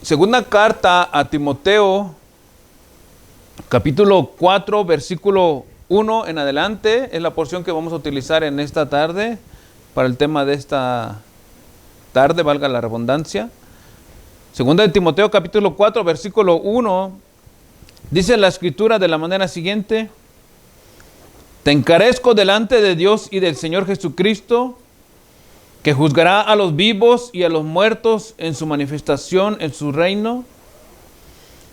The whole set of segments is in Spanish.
Segunda carta a Timoteo, capítulo 4, versículo 1 en adelante, es la porción que vamos a utilizar en esta tarde, para el tema de esta tarde, valga la redundancia. Segunda de Timoteo, capítulo 4, versículo 1, dice la escritura de la manera siguiente: Te encarezco delante de Dios y del Señor Jesucristo, que juzgará a los vivos y a los muertos en su manifestación en su reino,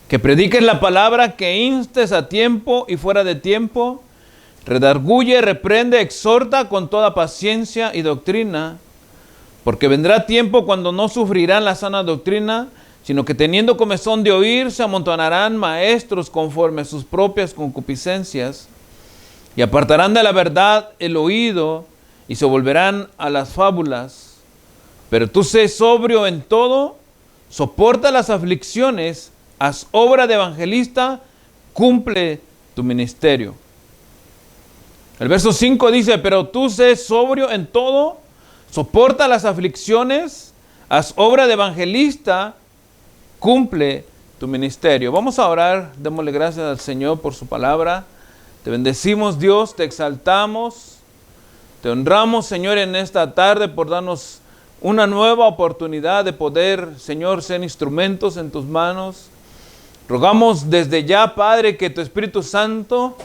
que prediques la palabra, que instes a tiempo y fuera de tiempo, redarguye, reprende, exhorta con toda paciencia y doctrina, porque vendrá tiempo cuando no sufrirán la sana doctrina, sino que teniendo comezón de oír, se amontonarán maestros conforme a sus propias concupiscencias, y apartarán de la verdad el oído, y se volverán a las fábulas. Pero tú sé sobrio en todo, soporta las aflicciones, haz obra de evangelista, cumple tu ministerio. El verso 5 dice: pero tú sé sobrio en todo, soporta las aflicciones, haz obra de evangelista, cumple tu ministerio. Vamos a orar, démosle gracias al Señor por su palabra. Te bendecimos, Dios, te exaltamos. Te honramos, Señor, en esta tarde por darnos una nueva oportunidad de poder, Señor, ser instrumentos en tus manos. Rogamos desde ya, Padre, que tu Espíritu Santo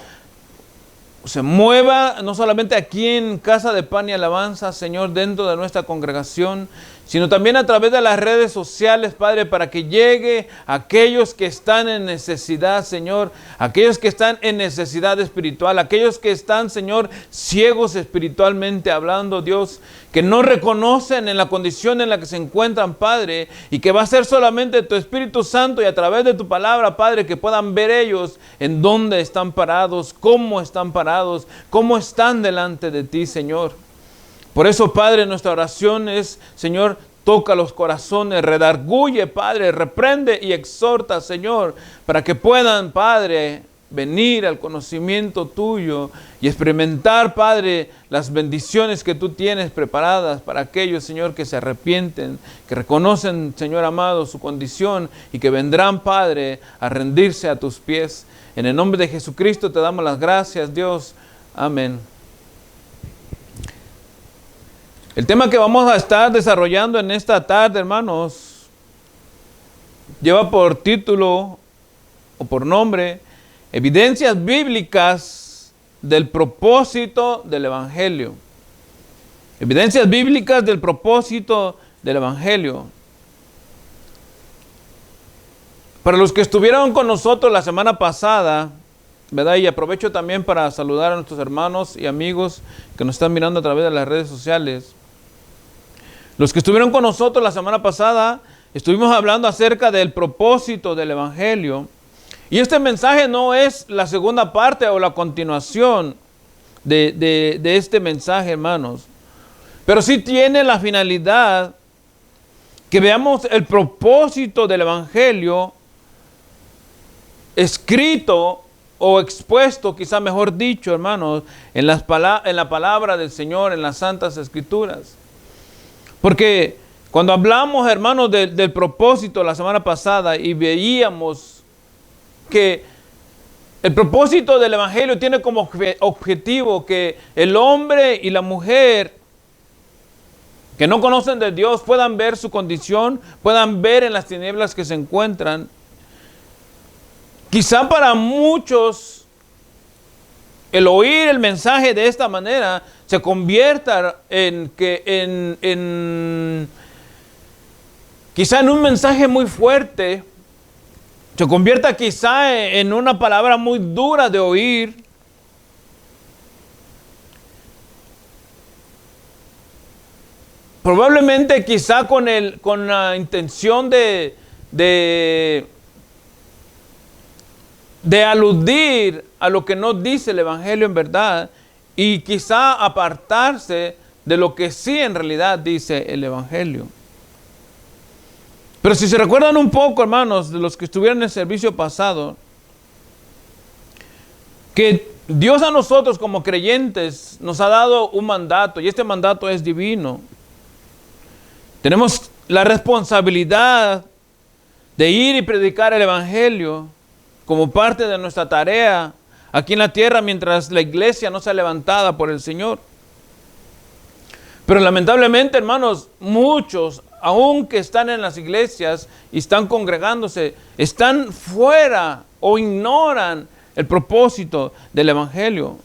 se mueva no solamente aquí en Casa de Pan y Alabanza, Señor, dentro de nuestra congregación, sino también a través de las redes sociales, Padre, para que llegue a aquellos que están en necesidad, Señor, aquellos que están en necesidad espiritual, aquellos que están, Señor, ciegos espiritualmente hablando, Dios, que no reconocen en la condición en la que se encuentran, Padre, y que va a ser solamente tu Espíritu Santo y a través de tu palabra, Padre, que puedan ver ellos en dónde están parados, cómo están delante de ti, Señor. Por eso, Padre, nuestra oración es, Señor, toca los corazones, redarguye, Padre, reprende y exhorta, Señor, para que puedan, Padre, venir al conocimiento tuyo y experimentar, Padre, las bendiciones que tú tienes preparadas para aquellos, Señor, que se arrepienten, que reconocen, Señor amado, su condición y que vendrán, Padre, a rendirse a tus pies. En el nombre de Jesucristo te damos las gracias, Dios. Amén. El tema que vamos a estar desarrollando en esta tarde, hermanos, lleva por título o por nombre: Evidencias bíblicas del propósito del Evangelio. Evidencias bíblicas del propósito del Evangelio. Para los que estuvieron con nosotros la semana pasada, ¿verdad? Y aprovecho también para saludar a nuestros hermanos y amigos que nos están mirando a través de las redes sociales. Los que estuvieron con nosotros la semana pasada, estuvimos hablando acerca del propósito del Evangelio. Y este mensaje no es la segunda parte o la continuación de este mensaje, hermanos. Pero sí tiene la finalidad que veamos el propósito del Evangelio escrito o expuesto, quizá mejor dicho, hermanos, en la palabra del Señor, en las Santas Escrituras. Porque cuando hablamos, hermanos, del propósito la semana pasada y veíamos que el propósito del Evangelio tiene como objetivo que el hombre y la mujer que no conocen de Dios puedan ver su condición, puedan ver en las tinieblas que se encuentran. Quizá para muchos el oír el mensaje de esta manera se convierta quizá en un mensaje muy fuerte, se convierta quizá en una palabra muy dura de oír. Probablemente quizá con la intención de aludir a lo que no dice el Evangelio en verdad y quizá apartarse de lo que sí en realidad dice el Evangelio. Pero si se recuerdan un poco, hermanos, de los que estuvieron en el servicio pasado, que Dios a nosotros como creyentes nos ha dado un mandato, y este mandato es divino. Tenemos la responsabilidad de ir y predicar el Evangelio como parte de nuestra tarea aquí en la tierra mientras la iglesia no sea levantada por el Señor. Pero lamentablemente, hermanos, muchos, aunque están en las iglesias y están congregándose, están fuera o ignoran el propósito del Evangelio.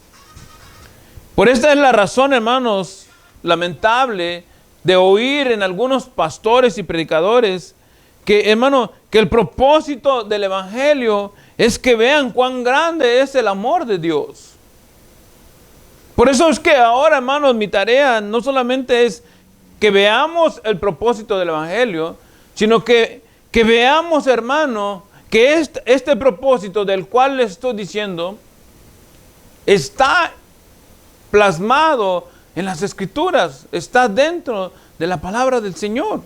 Por esta es la razón, hermanos, lamentable de oír en algunos pastores y predicadores que, hermano, que el propósito del Evangelio es que vean cuán grande es el amor de Dios. Por eso es que ahora, hermanos, mi tarea no solamente es que veamos el propósito del Evangelio, sino que veamos, hermano, que este propósito del cual les estoy diciendo está plasmado en las Escrituras, está dentro de la palabra del Señor.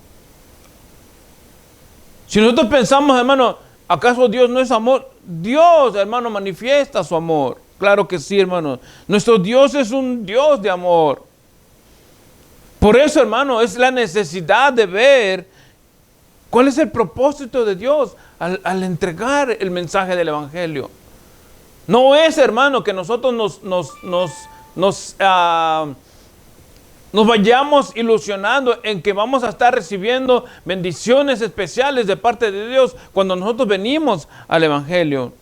Si nosotros pensamos, hermano, ¿acaso Dios no es amor? Dios, hermano, manifiesta su amor. Claro que sí, hermano. Nuestro Dios es un Dios de amor. Por eso, hermano, es la necesidad de ver cuál es el propósito de Dios al entregar el mensaje del Evangelio. No es, hermano, que nosotros nos vayamos ilusionando en que vamos a estar recibiendo bendiciones especiales de parte de Dios cuando nosotros venimos al Evangelio.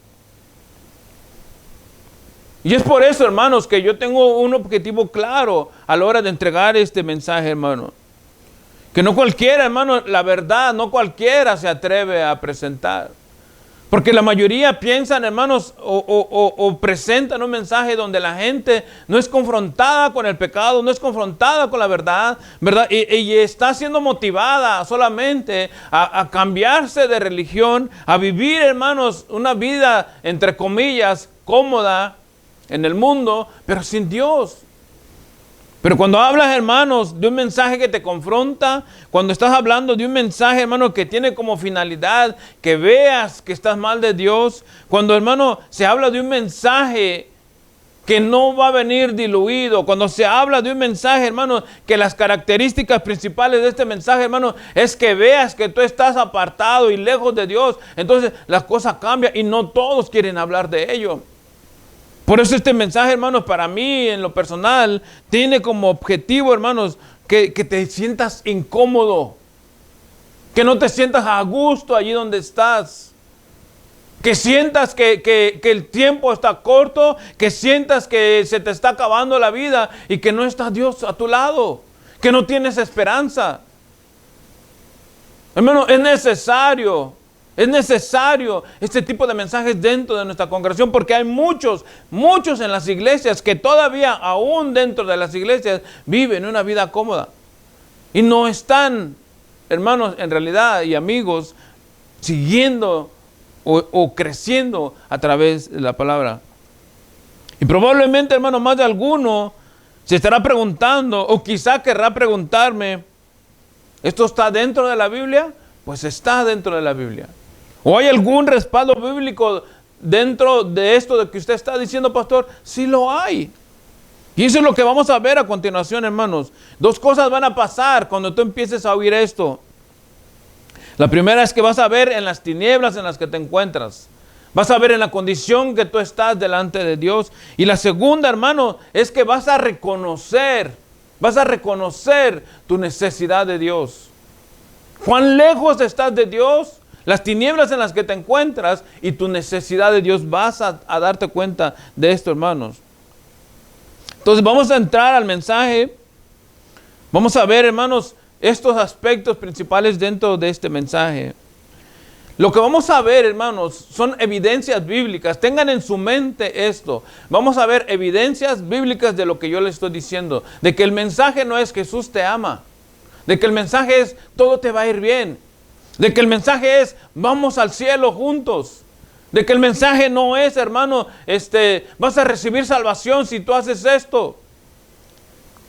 Y es por eso, hermanos, que yo tengo un objetivo claro a la hora de entregar este mensaje, hermano. Que no cualquiera, hermano, la verdad, no cualquiera se atreve a presentar. Porque la mayoría piensan, hermanos, o presentan un mensaje donde la gente no es confrontada con el pecado, no es confrontada con la verdad, ¿verdad? Y está siendo motivada solamente a cambiarse de religión, a vivir, hermanos, una vida, entre comillas, cómoda en el mundo, pero sin Dios. Pero cuando hablas, hermanos, de un mensaje que te confronta, cuando estás hablando de un mensaje, hermano, que tiene como finalidad que veas que estás mal de Dios, cuando, hermano, se habla de un mensaje que no va a venir diluido, cuando se habla de un mensaje, hermano, que las características principales de este mensaje, hermano, es que veas que tú estás apartado y lejos de Dios, entonces las cosas cambian y no todos quieren hablar de ello. Por eso este mensaje, hermanos, para mí en lo personal, tiene como objetivo, hermanos, que te sientas incómodo, que no te sientas a gusto allí donde estás, que sientas que el tiempo está corto, que sientas que se te está acabando la vida y que no está Dios a tu lado, que no tienes esperanza. Hermano, es necesario este tipo de mensajes dentro de nuestra congregación porque hay muchos en las iglesias que todavía aún dentro de las iglesias viven una vida cómoda y no están, hermanos, en realidad y amigos, siguiendo o creciendo a través de la palabra. Y probablemente, hermano, más de alguno se estará preguntando o quizá querrá preguntarme, ¿esto está dentro de la Biblia? Pues está dentro de la Biblia. ¿O hay algún respaldo bíblico dentro de esto de que usted está diciendo, pastor? Sí lo hay. Y eso es lo que vamos a ver a continuación, hermanos. Dos cosas van a pasar cuando tú empieces a oír esto. La primera es que vas a ver en las tinieblas en las que te encuentras. Vas a ver en la condición que tú estás delante de Dios. Y la segunda, hermano, es que vas a reconocer tu necesidad de Dios. ¿Cuán lejos estás de Dios? Las tinieblas en las que te encuentras y tu necesidad de Dios, vas a darte cuenta de esto, hermanos. Entonces vamos a entrar al mensaje. Vamos a ver, hermanos, estos aspectos principales dentro de este mensaje. Lo que vamos a ver, hermanos, son evidencias bíblicas. Tengan en su mente esto. Vamos a ver evidencias bíblicas de lo que yo les estoy diciendo. De que el mensaje no es Jesús te ama. De que el mensaje es todo te va a ir bien. De que el mensaje es vamos al cielo juntos. De que el mensaje no es, hermano, vas a recibir salvación si tú haces esto.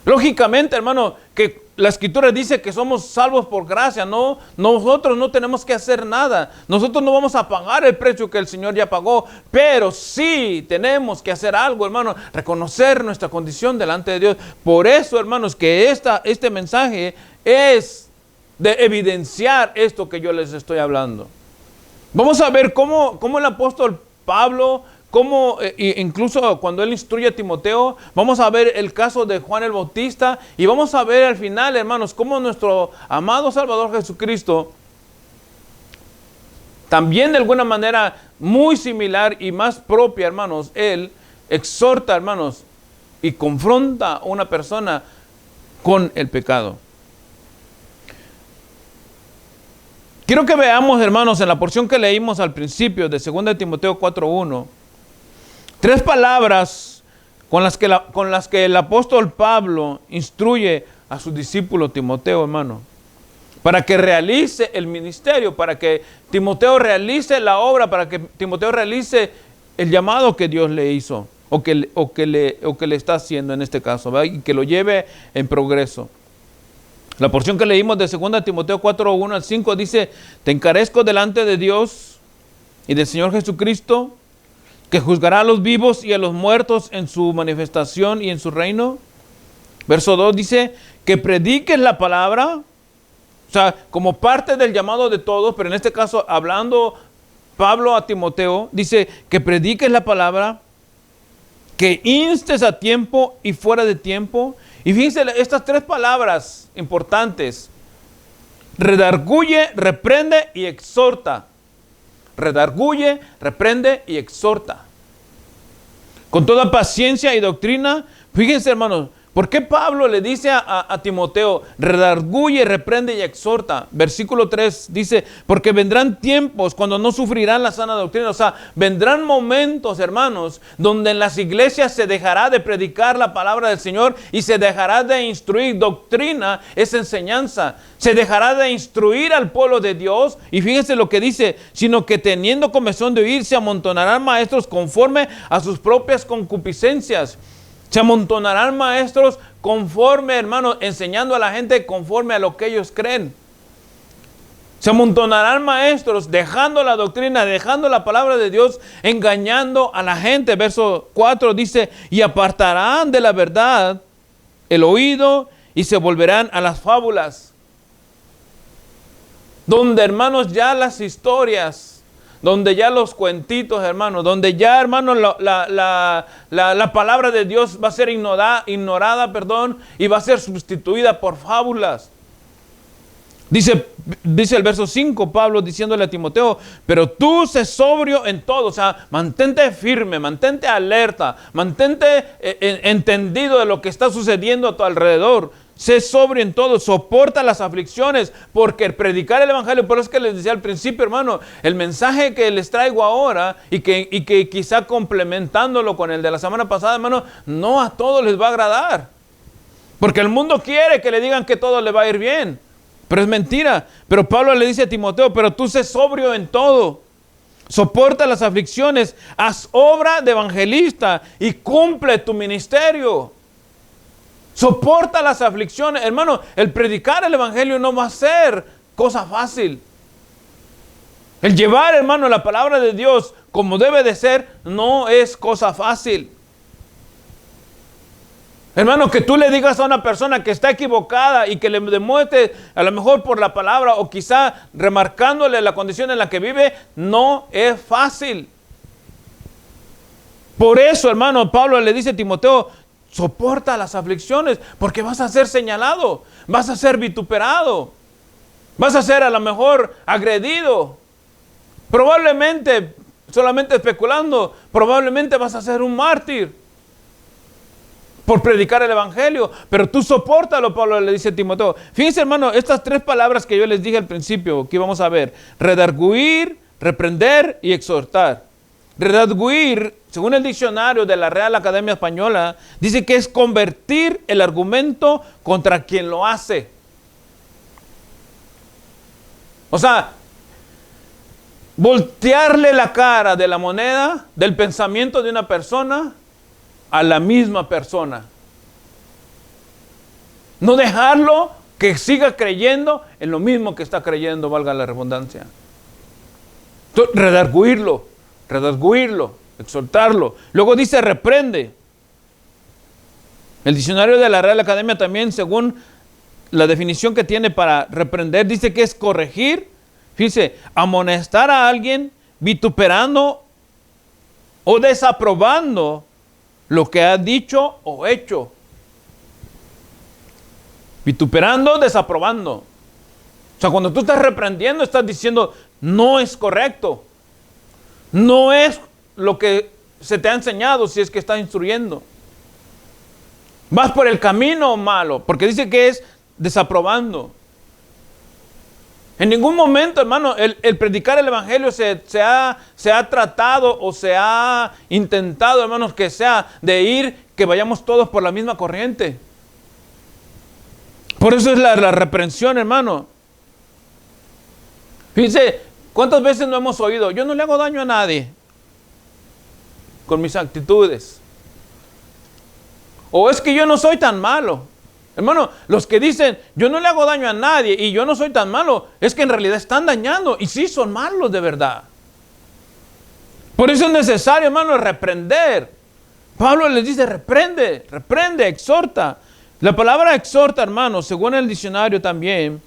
Lógicamente, hermano, que la Escritura dice que somos salvos por gracia, ¿no? Nosotros no tenemos que hacer nada. Nosotros no vamos a pagar el precio que el Señor ya pagó. Pero sí tenemos que hacer algo, hermano. Reconocer nuestra condición delante de Dios. Por eso, hermanos, que este mensaje es de evidenciar esto que yo les estoy hablando. Vamos a ver cómo el apóstol Pablo, incluso cuando él instruye a Timoteo, vamos a ver el caso de Juan el Bautista y vamos a ver al final, hermanos, cómo nuestro amado Salvador Jesucristo, también de alguna manera muy similar y más propia, hermanos, él exhorta, hermanos, y confronta a una persona con el pecado. Quiero que veamos, hermanos, en la porción que leímos al principio de 2 Timoteo 4:1, 3 palabras con las que el apóstol Pablo instruye a su discípulo Timoteo, hermano, para que realice el ministerio, para que Timoteo realice la obra, para que Timoteo realice el llamado que Dios le hizo, o que le está haciendo en este caso, ¿verdad? Y que lo lleve en progreso. La porción que leímos de 2 Timoteo 4:1 al 5 dice: te encarezco delante de Dios y del Señor Jesucristo, que juzgará a los vivos y a los muertos en su manifestación y en su reino. Verso 2 dice: que prediques la palabra, o sea, como parte del llamado de todos, pero en este caso hablando Pablo a Timoteo, dice que prediques la palabra, que instes a tiempo y fuera de tiempo. Y fíjense estas 3 palabras importantes: redarguye, reprende y exhorta. Redarguye, reprende y exhorta. Con toda paciencia y doctrina. Fíjense, hermanos, ¿por qué Pablo le dice a Timoteo, redarguye, reprende y exhorta? Versículo 3 dice: porque vendrán tiempos cuando no sufrirán la sana doctrina. O sea, vendrán momentos, hermanos, donde en las iglesias se dejará de predicar la palabra del Señor y se dejará de instruir. Doctrina es enseñanza. Se dejará de instruir al pueblo de Dios. Y fíjense lo que dice: sino que teniendo comezón de oír, se amontonarán maestros conforme a sus propias concupiscencias. Se amontonarán maestros conforme, hermanos, enseñando a la gente conforme a lo que ellos creen. Se amontonarán maestros dejando la doctrina, dejando la palabra de Dios, engañando a la gente. Verso 4 dice: y apartarán de la verdad el oído y se volverán a las fábulas. Donde, hermanos, ya las historias, donde ya los cuentitos, hermanos, donde ya, hermanos, la palabra de Dios va a ser ignorada, y va a ser sustituida por fábulas. Dice el verso 5, Pablo diciéndole a Timoteo: pero tú sé sobrio en todo. O sea, mantente firme, mantente alerta, mantente entendido de lo que está sucediendo a tu alrededor. Sé sobrio en todo, soporta las aflicciones, porque el predicar el evangelio, por eso es que les decía al principio, hermano, el mensaje que les traigo ahora y que quizá complementándolo con el de la semana pasada, hermano, no a todos les va a agradar. Porque el mundo quiere que le digan que todo le va a ir bien, pero es mentira. Pero Pablo le dice a Timoteo: pero tú sé sobrio en todo, soporta las aflicciones, haz obra de evangelista y cumple tu ministerio. Soporta las aflicciones. Hermano, el predicar el evangelio no va a ser cosa fácil. El llevar, hermano, la palabra de Dios como debe de ser no es cosa fácil. Hermano, que tú le digas a una persona que está equivocada y que le demuestre, a lo mejor por la palabra o quizá remarcándole la condición en la que vive, no es fácil. Por eso, hermano, Pablo le dice a Timoteo: soporta las aflicciones, porque vas a ser señalado, vas a ser vituperado, vas a ser a lo mejor agredido. Probablemente, solamente especulando, probablemente vas a ser un mártir por predicar el evangelio, pero tú sopórtalo, Pablo le dice a Timoteo. Fíjense, hermano, estas 3 palabras que yo les dije al principio, que vamos a ver: redarguir, reprender y exhortar. Redarguir, según el diccionario de la Real Academia Española, dice que es convertir el argumento contra quien lo hace. O sea, voltearle la cara de la moneda del pensamiento de una persona a la misma persona. No dejarlo que siga creyendo en lo mismo que está creyendo, valga la redundancia. Entonces, redarguirlo, exhortarlo. Luego dice reprende. El diccionario de la Real Academia también, según la definición que tiene para reprender, dice que es corregir, fíjese, amonestar a alguien vituperando o desaprobando lo que ha dicho o hecho. Vituperando, desaprobando. O sea, cuando tú estás reprendiendo, estás diciendo, no es correcto. No es lo que se te ha enseñado si es que estás instruyendo. Vas por el camino malo, porque dice que es desaprobando. En ningún momento, hermano, el predicar el evangelio se ha tratado o se ha intentado, hermanos, que sea de ir, que vayamos todos por la misma corriente. Por eso es la reprensión, hermano. Fíjense, ¿cuántas veces no hemos oído? Yo no le hago daño a nadie con mis actitudes. O es que yo no soy tan malo. Hermano, los que dicen, yo no le hago daño a nadie y yo no soy tan malo, es que en realidad están dañando y sí son malos de verdad. Por eso es necesario, hermano, reprender. Pablo les dice, reprende, exhorta. La palabra exhorta, hermano, según el diccionario también,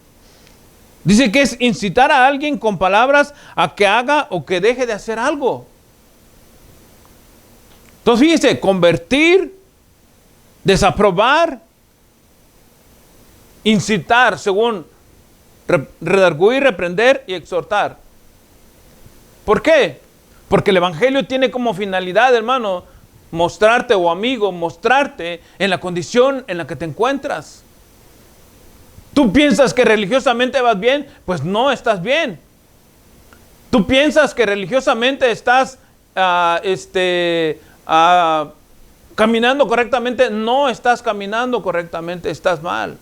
dice que es incitar a alguien con palabras a que haga o que deje de hacer algo. Entonces, fíjese, convertir, desaprobar, incitar, según redarguir, reprender y exhortar. ¿Por qué? Porque el evangelio tiene como finalidad, hermano, mostrarte, o amigo, mostrarte en la condición en la que te encuentras. Tú piensas que religiosamente vas bien, pues no estás bien. Tú piensas que religiosamente estás caminando correctamente, no estás caminando correctamente, estás mal.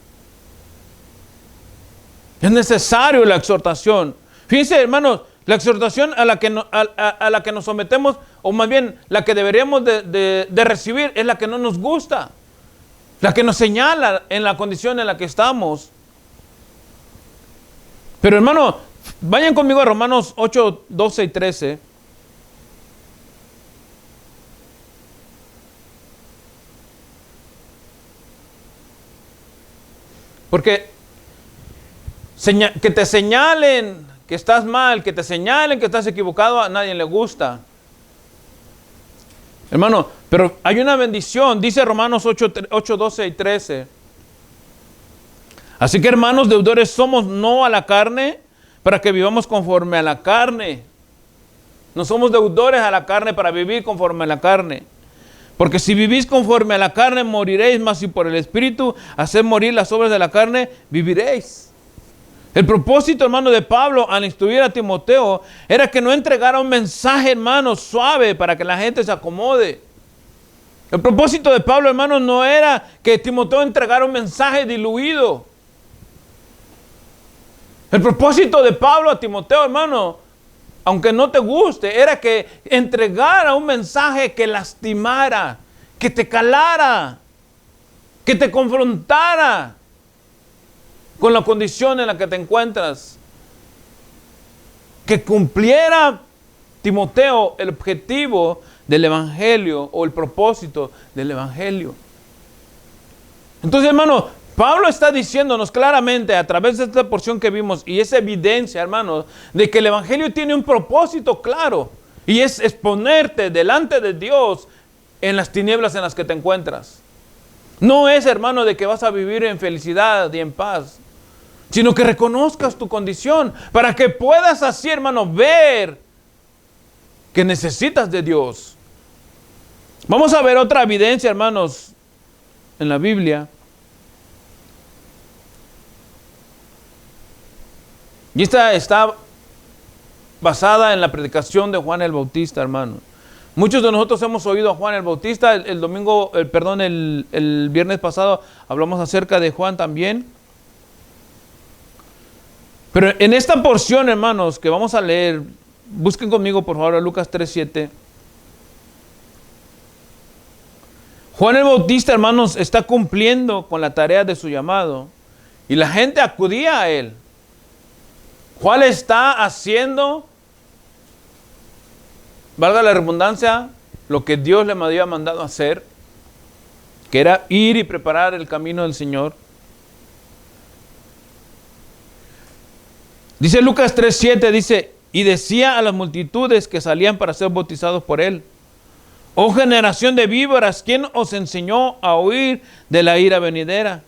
Es necesario la exhortación. Fíjense, hermanos, la exhortación a la que nos sometemos, o más bien la que deberíamos de recibir, es la que no nos gusta, la que nos señala en la condición en la que estamos. Pero, hermano, vayan conmigo a Romanos 8, 12 y 13. Porque que te señalen que estás mal, que te señalen que estás equivocado, a nadie le gusta. Hermano, pero hay una bendición, dice Romanos 8, 12 y 13. Así que, hermanos, deudores somos no a la carne, para que vivamos conforme a la carne. No somos deudores a la carne para vivir conforme a la carne. Porque si vivís conforme a la carne, moriréis, mas si por el Espíritu hacer morir las obras de la carne, viviréis. El propósito, hermano, de Pablo al instruir a Timoteo era que no entregara un mensaje, hermano, suave para que la gente se acomode. El propósito de Pablo, hermano, no era que Timoteo entregara un mensaje diluido. El propósito de Pablo a Timoteo, hermano, aunque no te guste, era que entregara un mensaje que lastimara, que te calara, que te confrontara con la condición en la que te encuentras. Que cumpliera Timoteo el objetivo del evangelio o el propósito del evangelio. Entonces, hermano, Pablo está diciéndonos claramente a través de esta porción que vimos, y es evidencia, hermanos, de que el evangelio tiene un propósito claro, y es exponerte delante de Dios en las tinieblas en las que te encuentras. No es, hermano, de que vas a vivir en felicidad y en paz, sino que reconozcas tu condición para que puedas así, hermano, ver que necesitas de Dios. Vamos a ver otra evidencia, hermanos, en la Biblia. Y esta está basada en la predicación de Juan el Bautista, hermano. Muchos de nosotros hemos oído a Juan el Bautista. El viernes pasado hablamos acerca de Juan también. Pero en esta porción, hermanos, que vamos a leer, busquen conmigo por favor a Lucas 3:7. Juan el Bautista, hermanos, está cumpliendo con la tarea de su llamado y la gente acudía a él. Juan está haciendo, valga la redundancia, lo que Dios le había mandado hacer, que era ir y preparar el camino del Señor. Dice Lucas 3:7, dice, y decía a las multitudes que salían para ser bautizados por él: oh generación de víboras, ¿quién os enseñó a huir de la ira venidera?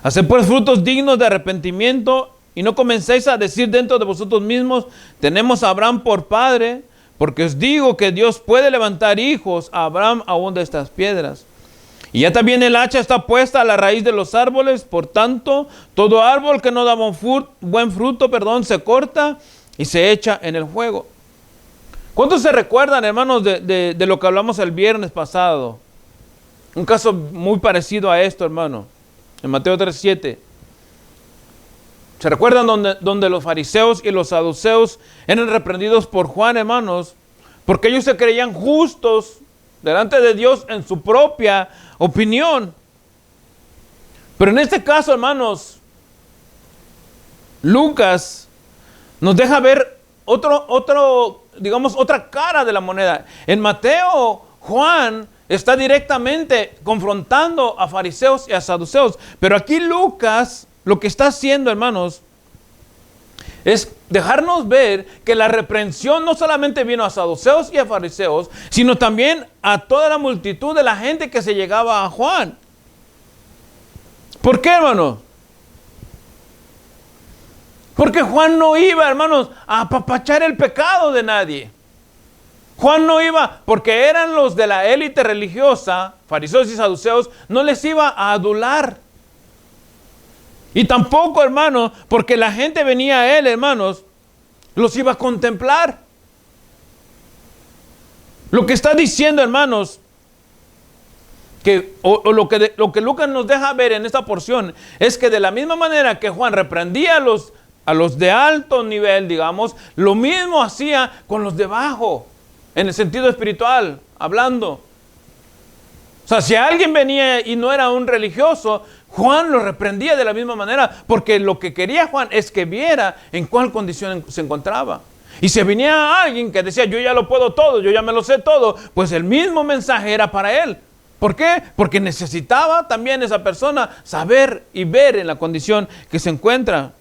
Haced pues frutos dignos de arrepentimiento, y no comencéis a decir dentro de vosotros mismos: tenemos a Abraham por padre, porque os digo que Dios puede levantar hijos a Abraham aún de estas piedras. Y ya también el hacha está puesta a la raíz de los árboles, por tanto, todo árbol que no da buen fruto, se corta y se echa en el fuego. ¿Cuántos se recuerdan, hermanos, de lo que hablamos el viernes pasado? Un caso muy parecido a esto, hermano, en Mateo 3:7. ¿Se recuerdan donde los fariseos y los saduceos eran reprendidos por Juan, hermanos? Porque ellos se creían justos delante de Dios en su propia opinión. Pero en este caso, hermanos, Lucas nos deja ver otra cara de la moneda. En Mateo, Juan está directamente confrontando a fariseos y a saduceos. Pero aquí Lucas lo que está haciendo, hermanos, es dejarnos ver que la reprensión no solamente vino a saduceos y a fariseos, sino también a toda la multitud de la gente que se llegaba a Juan. ¿Por qué, hermanos? Porque Juan no iba, hermanos, a apapachar el pecado de nadie. Juan no iba, porque eran los de la élite religiosa, fariseos y saduceos, no les iba a adular. Y tampoco, hermanos, porque la gente venía a él, hermanos, los iba a contemplar. Lo que está diciendo, hermanos, lo que Lucas nos deja ver en esta porción, es que de la misma manera que Juan reprendía a los de alto nivel, digamos, lo mismo hacía con los de bajo, en el sentido espiritual, hablando. O sea, si alguien venía y no era un religioso, Juan lo reprendía de la misma manera, porque lo que quería Juan es que viera en cuál condición se encontraba. Y si venía alguien que decía: yo ya lo puedo todo, yo ya me lo sé todo, pues el mismo mensaje era para él. ¿Por qué? Porque necesitaba también esa persona saber y ver en la condición que se encuentra.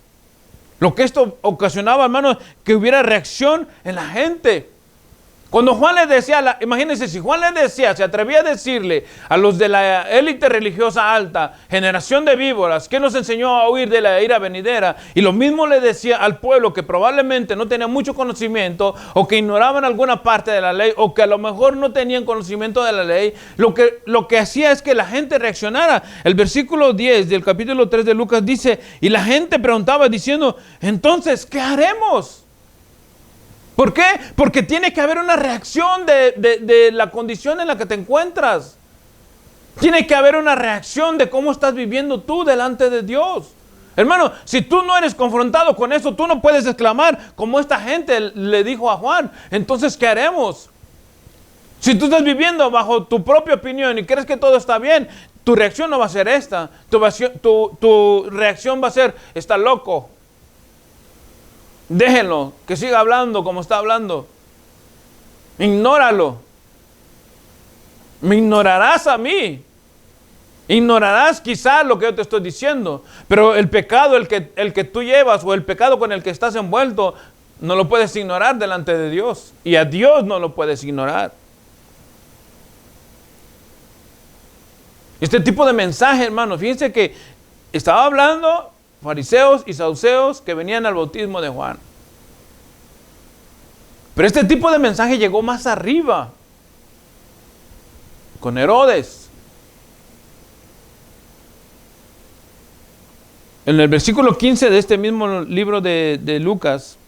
Lo que esto ocasionaba, hermanos, que hubiera reacción en la gente. Cuando Juan les decía, imagínense, si Juan les decía, se atrevía a decirle a los de la élite religiosa alta: generación de víboras, ¿quién nos enseñó a huir de la ira venidera? Y lo mismo le decía al pueblo que probablemente no tenía mucho conocimiento, o que ignoraban alguna parte de la ley, o que a lo mejor no tenían conocimiento de la ley. Lo que hacía es que la gente reaccionara. El versículo 10 del capítulo 3 de Lucas dice: y la gente preguntaba diciendo: entonces, ¿qué haremos? ¿Por qué? Porque tiene que haber una reacción de la condición en la que te encuentras. Tiene que haber una reacción de cómo estás viviendo tú delante de Dios. Hermano, si tú no eres confrontado con eso, tú no puedes exclamar como esta gente le dijo a Juan: entonces, ¿qué haremos? Si tú estás viviendo bajo tu propia opinión y crees que todo está bien, tu reacción no va a ser esta. Tu reacción va a ser: está loco. Déjenlo, que siga hablando como está hablando. Ignóralo. Me ignorarás a mí. Ignorarás quizás lo que yo te estoy diciendo. Pero el pecado, el que tú llevas, o el pecado con el que estás envuelto, no lo puedes ignorar delante de Dios. Y a Dios no lo puedes ignorar. Este tipo de mensaje, hermanos, fíjense que estaba hablando fariseos y saduceos que venían al bautismo de Juan. Pero este tipo de mensaje llegó más arriba, con Herodes. En el versículo 15 de este mismo libro de Lucas,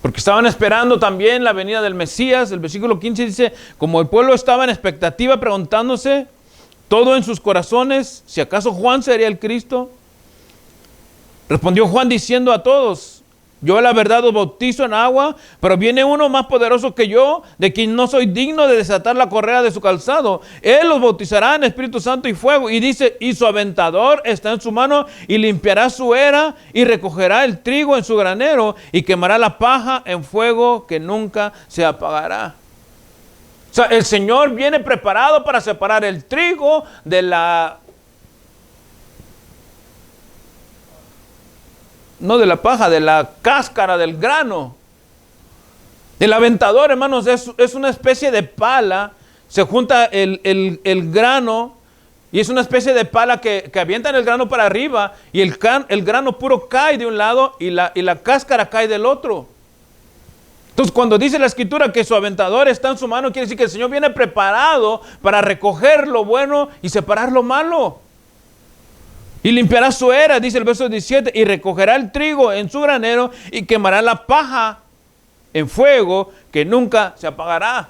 porque estaban esperando también la venida del Mesías, el versículo 15 dice: como el pueblo estaba en expectativa, preguntándose todo en sus corazones si acaso Juan sería el Cristo, respondió Juan diciendo a todos: yo a la verdad os bautizo en agua, pero viene uno más poderoso que yo, de quien no soy digno de desatar la correa de su calzado. Él los bautizará en Espíritu Santo y fuego. Y dice: y su aventador está en su mano, y limpiará su era, y recogerá el trigo en su granero, y quemará la paja en fuego que nunca se apagará. O sea, el Señor viene preparado para separar el trigo de la no de la paja, de la cáscara del grano. El aventador, hermanos, es una especie de pala. Se junta el grano y es una especie de pala que avientan el grano para arriba y el grano puro cae de un lado y la cáscara cae del otro. Entonces, cuando dice la Escritura que su aventador está en su mano, quiere decir que el Señor viene preparado para recoger lo bueno y separar lo malo. Y limpiará su era, dice el verso 17, y recogerá el trigo en su granero y quemará la paja en fuego que nunca se apagará.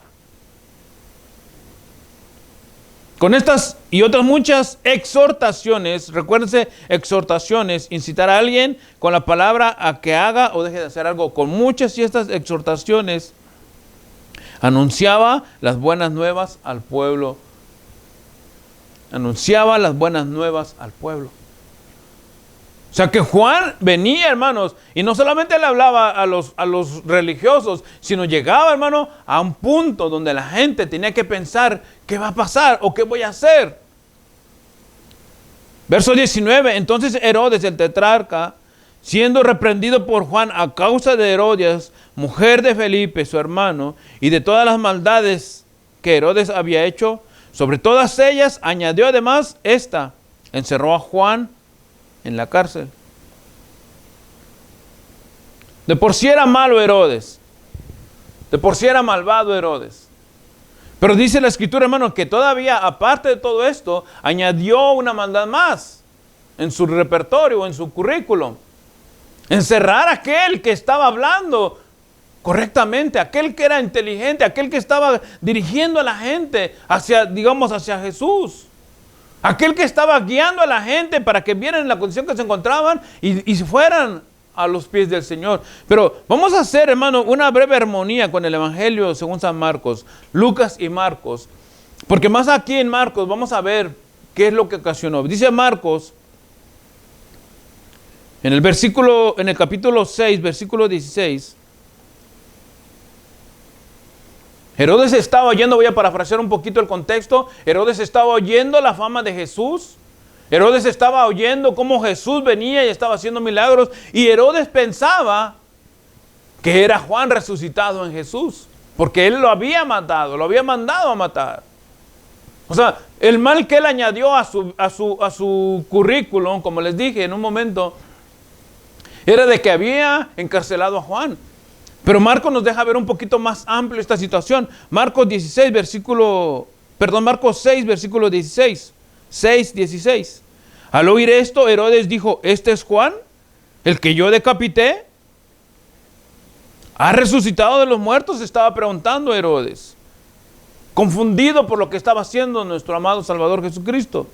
Con estas y otras muchas exhortaciones, recuérdense, exhortaciones, incitar a alguien con la palabra a que haga o deje de hacer algo. Con muchas y estas exhortaciones anunciaba las buenas nuevas al pueblo. Anunciaba las buenas nuevas al pueblo. O sea que Juan venía, hermanos, y no solamente le hablaba a los religiosos, sino llegaba, hermano, a un punto donde la gente tenía que pensar qué va a pasar o qué voy a hacer. Verso 19, entonces Herodes el tetrarca, siendo reprendido por Juan a causa de Herodias, mujer de Felipe, su hermano, y de todas las maldades que Herodes había hecho, sobre todas ellas añadió además esta, encerró a Juan en la cárcel. De por sí era malo Herodes, de por sí era malvado Herodes, pero dice la Escritura, hermano, que todavía aparte de todo esto añadió una maldad más en su repertorio, en su currículum: encerrar a aquel que estaba hablando correctamente, aquel que era inteligente, aquel que estaba dirigiendo a la gente hacia, digamos, hacia Jesús. Aquel que estaba guiando a la gente para que vieran la condición que se encontraban y se fueran a los pies del Señor. Pero vamos a hacer, hermano, una breve armonía con el Evangelio según San Marcos, Lucas y Marcos. Porque más aquí en Marcos vamos a ver qué es lo que ocasionó. Dice Marcos, en el capítulo 6, versículo 16. Herodes estaba oyendo, voy a parafrasear un poquito el contexto, Herodes estaba oyendo la fama de Jesús, Herodes estaba oyendo cómo Jesús venía y estaba haciendo milagros, y Herodes pensaba que era Juan resucitado en Jesús, porque él lo había matado, lo había mandado a matar. O sea, el mal que él añadió a su currículum, como les dije en un momento, era de que había encarcelado a Juan. Pero Marcos nos deja ver un poquito más amplio esta situación. Marcos 6, versículo 16. 6:16. Al oír esto, Herodes dijo: ¿este es Juan, el que yo decapité? ¿Ha resucitado de los muertos?, estaba preguntando Herodes, confundido por lo que estaba haciendo nuestro amado Salvador Jesucristo.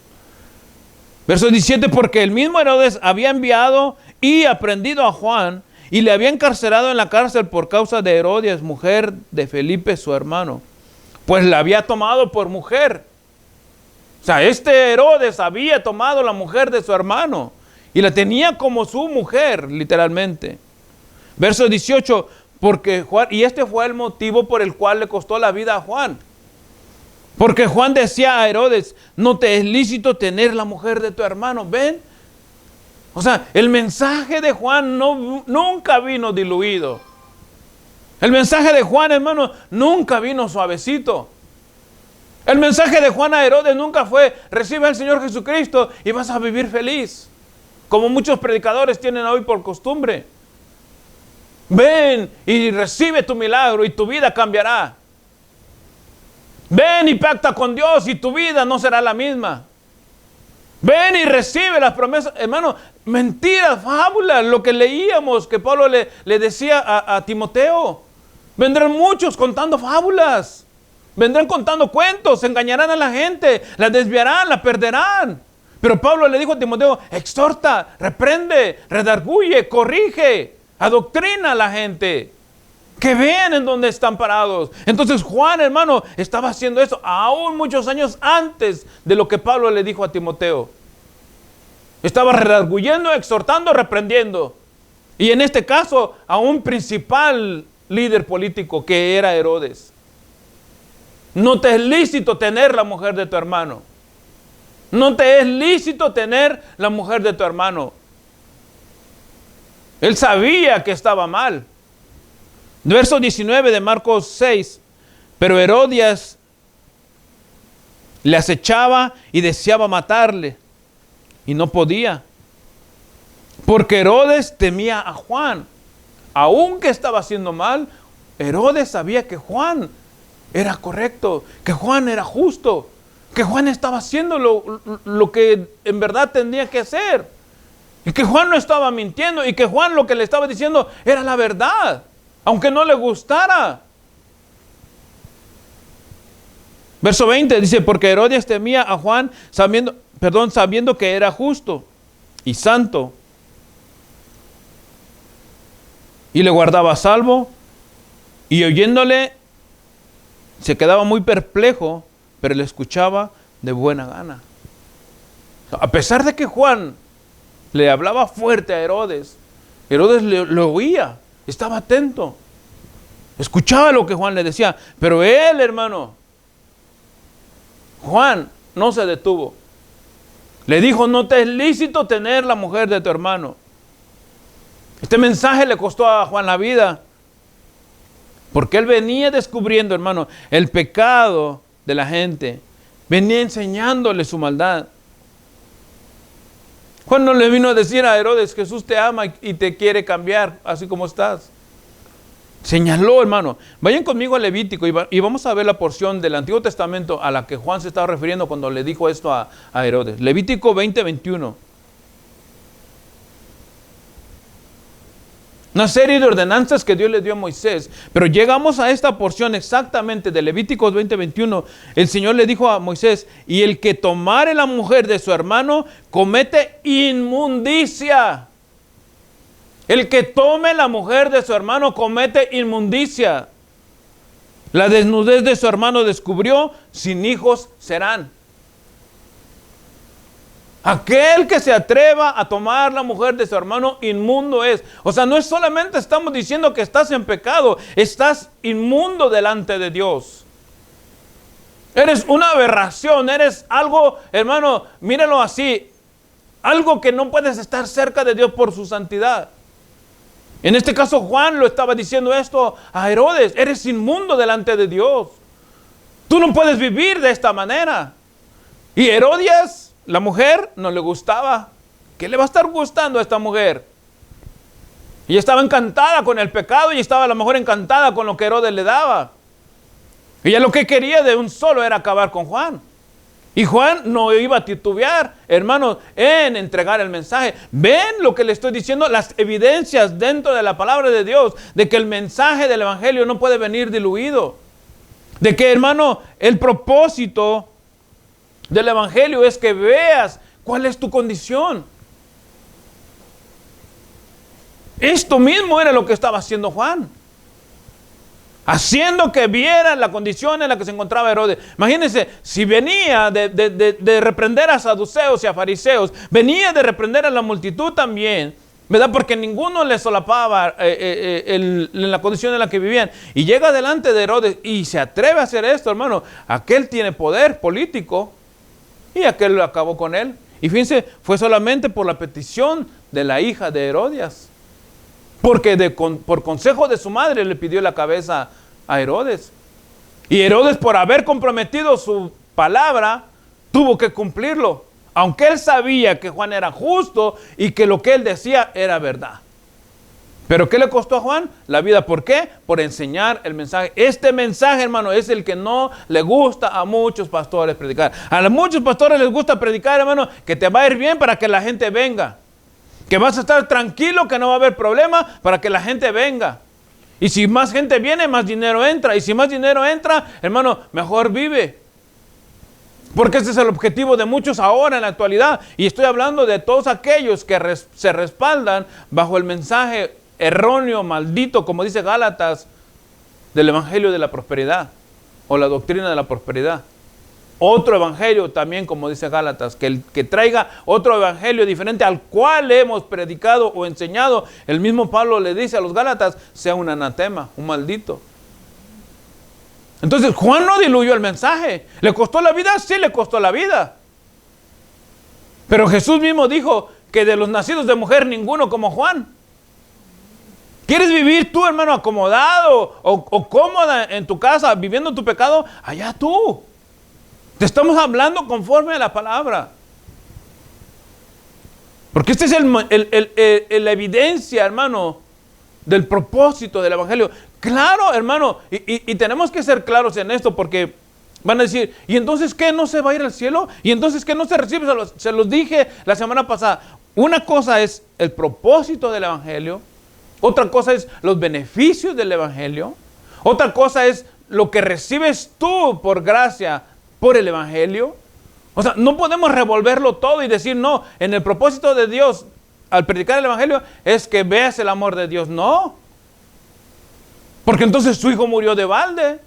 Verso 17, porque el mismo Herodes había enviado y aprendido a Juan, y le había encarcelado en la cárcel por causa de Herodias, mujer de Felipe, su hermano, pues la había tomado por mujer. O sea, este Herodes había tomado la mujer de su hermano y la tenía como su mujer, literalmente. Verso 18, porque Juan, y este fue el motivo por el cual le costó la vida a Juan. Porque Juan decía a Herodes: no te es lícito tener la mujer de tu hermano. ¿Ven? O sea, el mensaje de Juan nunca vino diluido. El mensaje de Juan, hermano, nunca vino suavecito. El mensaje de Juan a Herodes nunca fue: recibe al Señor Jesucristo y vas a vivir feliz, como muchos predicadores tienen hoy por costumbre. Ven y recibe tu milagro y tu vida cambiará. Ven y pacta con Dios y tu vida no será la misma. Ven y recibe las promesas. Hermano, mentiras, fábulas, lo que leíamos que Pablo le decía a Timoteo. Vendrán muchos contando fábulas, vendrán contando cuentos, engañarán a la gente, la desviarán, la perderán. Pero Pablo le dijo a Timoteo: exhorta, reprende, redarguye, corrige, adoctrina a la gente, que vean en dónde están parados. Entonces Juan, hermano, estaba haciendo eso aún muchos años antes de lo que Pablo le dijo a Timoteo. Estaba redarguyendo, exhortando, reprendiendo. Y en este caso a un principal líder político que era Herodes. No te es lícito tener la mujer de tu hermano. No te es lícito tener la mujer de tu hermano. Él sabía que estaba mal. Verso 19 de Marcos 6. Pero Herodías le acechaba y deseaba matarle, y no podía, porque Herodes temía a Juan. Aunque estaba haciendo mal, Herodes sabía que Juan era correcto, que Juan era justo, que Juan estaba haciendo lo que en verdad tenía que hacer, y que Juan no estaba mintiendo, y que Juan lo que le estaba diciendo era la verdad, aunque no le gustara. Verso 20 dice, porque Herodes temía a Juan sabiendo que era justo y santo, y le guardaba a salvo, y oyéndole se quedaba muy perplejo, pero le escuchaba de buena gana. A pesar de que Juan le hablaba fuerte a Herodes, Herodes lo oía, estaba atento, escuchaba lo que Juan le decía, pero él, hermano, Juan no se detuvo. Le dijo, no te es lícito tener la mujer de tu hermano. Este mensaje le costó a Juan la vida, porque él venía descubriendo, hermano, el pecado de la gente. Venía enseñándole su maldad. Juan no le vino a decir a Herodes, Jesús te ama y te quiere cambiar, así como estás. Señaló, hermano. Vayan conmigo a Levítico y vamos a ver la porción del Antiguo Testamento a la que Juan se estaba refiriendo cuando le dijo esto a Herodes. Levítico 20:21. Una serie de ordenanzas que Dios le dio a Moisés. Pero llegamos a esta porción exactamente de Levíticos 20:21. El Señor le dijo a Moisés, y el que tomare la mujer de su hermano comete inmundicia. El que tome la mujer de su hermano comete inmundicia. La desnudez de su hermano descubrió, sin hijos serán. Aquel que se atreva a tomar la mujer de su hermano, inmundo es. O sea, no es solamente estamos diciendo que estás en pecado, estás inmundo delante de Dios. Eres una aberración, eres algo, hermano, míralo así, algo que no puedes estar cerca de Dios por su santidad. En este caso Juan lo estaba diciendo esto a Herodes, eres inmundo delante de Dios. Tú no puedes vivir de esta manera. Y Herodías, la mujer, no le gustaba. ¿Qué le va a estar gustando a esta mujer? Ella estaba encantada con el pecado y estaba a lo mejor encantada con lo que Herodes le daba. Ella lo que quería de un solo era acabar con Juan. Y Juan no iba a titubear, hermanos, en entregar el mensaje. ¿Ven lo que le estoy diciendo? Las evidencias dentro de la palabra de Dios de que el mensaje del evangelio no puede venir diluido. De que, hermano, el propósito del evangelio es que veas cuál es tu condición. Esto mismo era lo que estaba haciendo Juan, haciendo que vieran la condición en la que se encontraba Herodes. Imagínense, si venía de reprender a saduceos y a fariseos, venía de reprender a la multitud también, ¿verdad? Porque ninguno les solapaba en la condición en la que vivían. Y llega delante de Herodes y se atreve a hacer esto, hermano. Aquel tiene poder político y aquel acabó con él. Y fíjense, fue solamente por la petición de la hija de Herodías. Porque por consejo de su madre le pidió la cabeza a Herodes. Y Herodes, por haber comprometido su palabra, tuvo que cumplirlo. Aunque él sabía que Juan era justo y que lo que él decía era verdad. ¿Pero qué le costó a Juan? La vida. ¿Por qué? Por enseñar el mensaje. Este mensaje, hermano, es el que no le gusta a muchos pastores predicar. A muchos pastores les gusta predicar, hermano, que te va a ir bien para que la gente venga. Que vas a estar tranquilo, que no va a haber problema para que la gente venga. Y si más gente viene, más dinero entra. Y si más dinero entra, hermano, mejor vive. Porque ese es el objetivo de muchos ahora en la actualidad. Y estoy hablando de todos aquellos que se respaldan bajo el mensaje erróneo, maldito, como dice Gálatas, del evangelio de la prosperidad o la doctrina de la prosperidad. Otro evangelio también, como dice Gálatas, que traiga otro evangelio diferente al cual hemos predicado o enseñado. El mismo Pablo le dice a los Gálatas, sea un anatema, un maldito. Entonces Juan no diluyó el mensaje. ¿Le costó la vida? Sí, le costó la vida. Pero Jesús mismo dijo que de los nacidos de mujer ninguno como Juan. ¿Quieres vivir tú, hermano, acomodado o cómoda en tu casa, viviendo tu pecado? Allá tú. Te estamos hablando conforme a la palabra. Porque esta es la evidencia, hermano, del propósito del Evangelio. Claro, hermano, y tenemos que ser claros en esto, porque van a decir, ¿y entonces qué? ¿No se va a ir al cielo? ¿Y entonces qué? ¿No se recibe? Se los dije la semana pasada. Una cosa es el propósito del Evangelio. Otra cosa es los beneficios del Evangelio. Otra cosa es lo que recibes tú por gracia, por el Evangelio. O sea, no podemos revolverlo todo y decir, no, en el propósito de Dios, al predicar el Evangelio, es que veas el amor de Dios. No. Porque entonces su hijo murió de balde.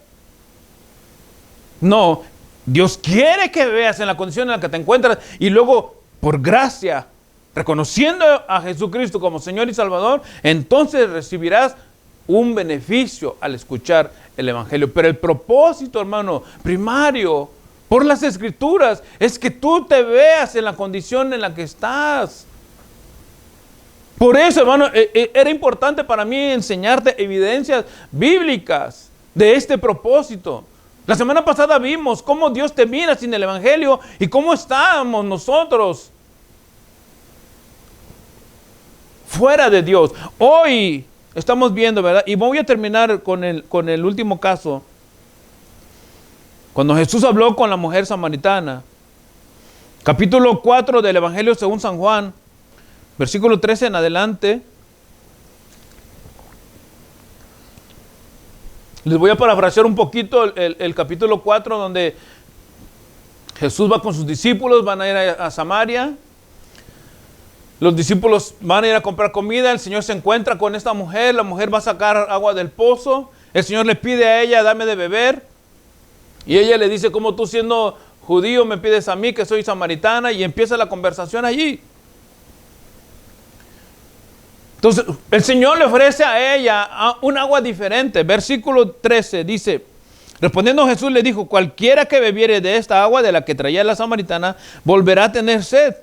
No. Dios quiere que veas en la condición en la que te encuentras y luego, por gracia, reconociendo a Jesucristo como Señor y Salvador, entonces recibirás un beneficio al escuchar el Evangelio. Pero el propósito, hermano, primario, por las Escrituras, es que tú te veas en la condición en la que estás. Por eso, hermano, era importante para mí enseñarte evidencias bíblicas de este propósito. La semana pasada vimos cómo Dios te mira sin el Evangelio y cómo estábamos nosotros fuera de Dios. Hoy estamos viendo, ¿verdad? Y voy a terminar con el último caso. Cuando Jesús habló con la mujer samaritana, capítulo 4 del Evangelio según San Juan, versículo 13 en adelante. Les voy a parafrasear un poquito el capítulo 4, donde Jesús va con sus discípulos, van a ir a Samaria. Los discípulos van a ir a comprar comida, el Señor se encuentra con esta mujer, la mujer va a sacar agua del pozo, el Señor le pide a ella, dame de beber, y ella le dice, ¿cómo tú siendo judío me pides a mí que soy samaritana? Y empieza la conversación allí. Entonces, el Señor le ofrece a ella un agua diferente. Versículo 13 dice, respondiendo Jesús le dijo, cualquiera que bebiere de esta agua de la que traía la samaritana, volverá a tener sed.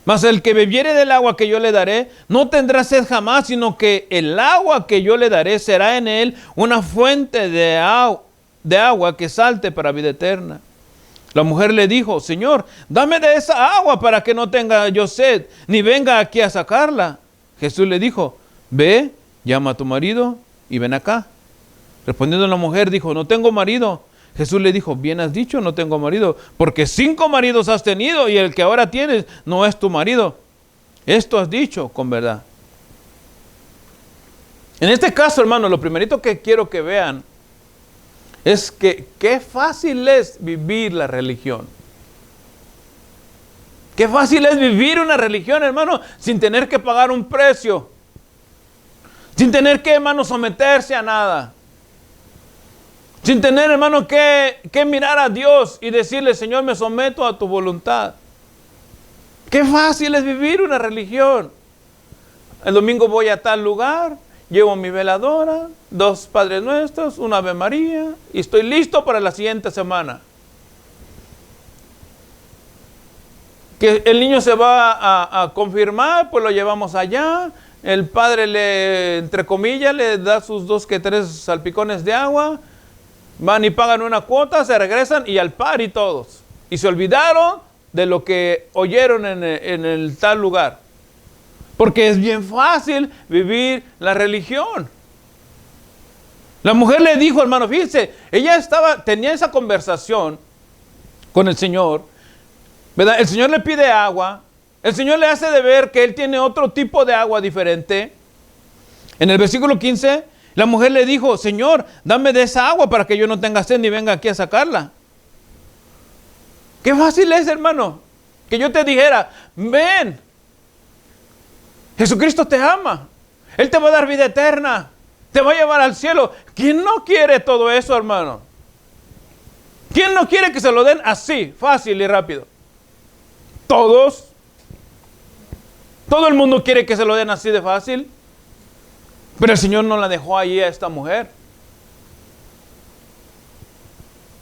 Mas el que bebiere del agua que yo le daré, no tendrá sed jamás, sino que el agua que yo le daré será en él una fuente de agua que salte para vida eterna. La mujer le dijo, Señor, dame de esa agua para que no tenga yo sed, ni venga aquí a sacarla. Jesús le dijo, ve, llama a tu marido y ven acá. Respondiendo la mujer, dijo, no tengo marido. Jesús le dijo, bien has dicho, no tengo marido, porque 5 maridos has tenido y el que ahora tienes no es tu marido. Esto has dicho con verdad. En este caso, hermano, lo primerito que quiero que vean es que qué fácil es vivir la religión. Qué fácil es vivir una religión, hermano, sin tener que pagar un precio. Sin tener que, hermano, someterse a nada. Sin tener, hermano, que mirar a Dios y decirle, Señor, me someto a tu voluntad. Qué fácil es vivir una religión. El domingo voy a tal lugar, llevo mi veladora, 2 Padres Nuestros, una Ave María, y estoy listo para la siguiente semana. Que el niño se va a confirmar, pues lo llevamos allá. El padre entre comillas, le da sus 2 que 3 salpicones de agua. Van y pagan una cuota, se regresan y al par y todos. Y se olvidaron de lo que oyeron en el tal lugar. Porque es bien fácil vivir la religión. La mujer le dijo, hermano, fíjense, ella tenía esa conversación con el Señor, ¿verdad? El Señor le pide agua, el Señor le hace de ver que Él tiene otro tipo de agua diferente. En el versículo 15, la mujer le dijo, Señor, dame de esa agua para que yo no tenga sed ni venga aquí a sacarla. Qué fácil es, hermano, que yo te dijera, ven, Jesucristo te ama, Él te va a dar vida eterna, te va a llevar al cielo. ¿Quién no quiere todo eso, hermano? ¿Quién no quiere que se lo den así, fácil y rápido? Todos. Todo el mundo quiere que se lo den así de fácil. Pero el Señor no la dejó ahí a esta mujer.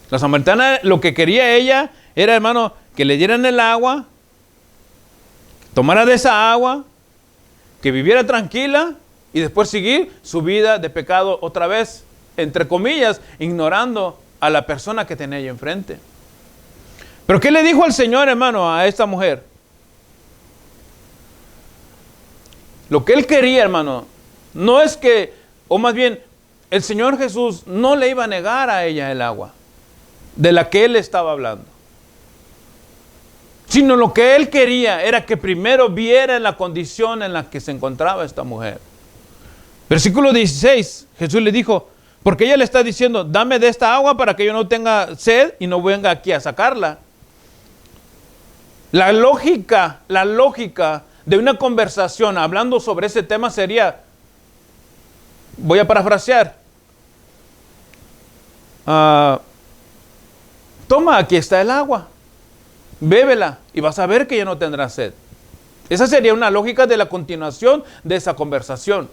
La samaritana, lo que quería ella era, hermano, que le dieran el agua, tomara de esa agua, que viviera tranquila y después seguir su vida de pecado otra vez, entre comillas, ignorando a la persona que tenía ahí enfrente. Pero ¿qué le dijo el Señor, hermano, a esta mujer? Lo que él quería, hermano, no es que, o más bien, el Señor Jesús no le iba a negar a ella el agua de la que él estaba hablando, sino lo que él quería era que primero viera la condición en la que se encontraba esta mujer. Versículo 16, Jesús le dijo, porque ella le está diciendo, dame de esta agua para que yo no tenga sed y no venga aquí a sacarla. La lógica de una conversación hablando sobre ese tema sería, voy a parafrasear, toma, aquí está el agua, bébela y vas a ver que ya no tendrás sed. Esa sería una lógica de la continuación de esa conversación.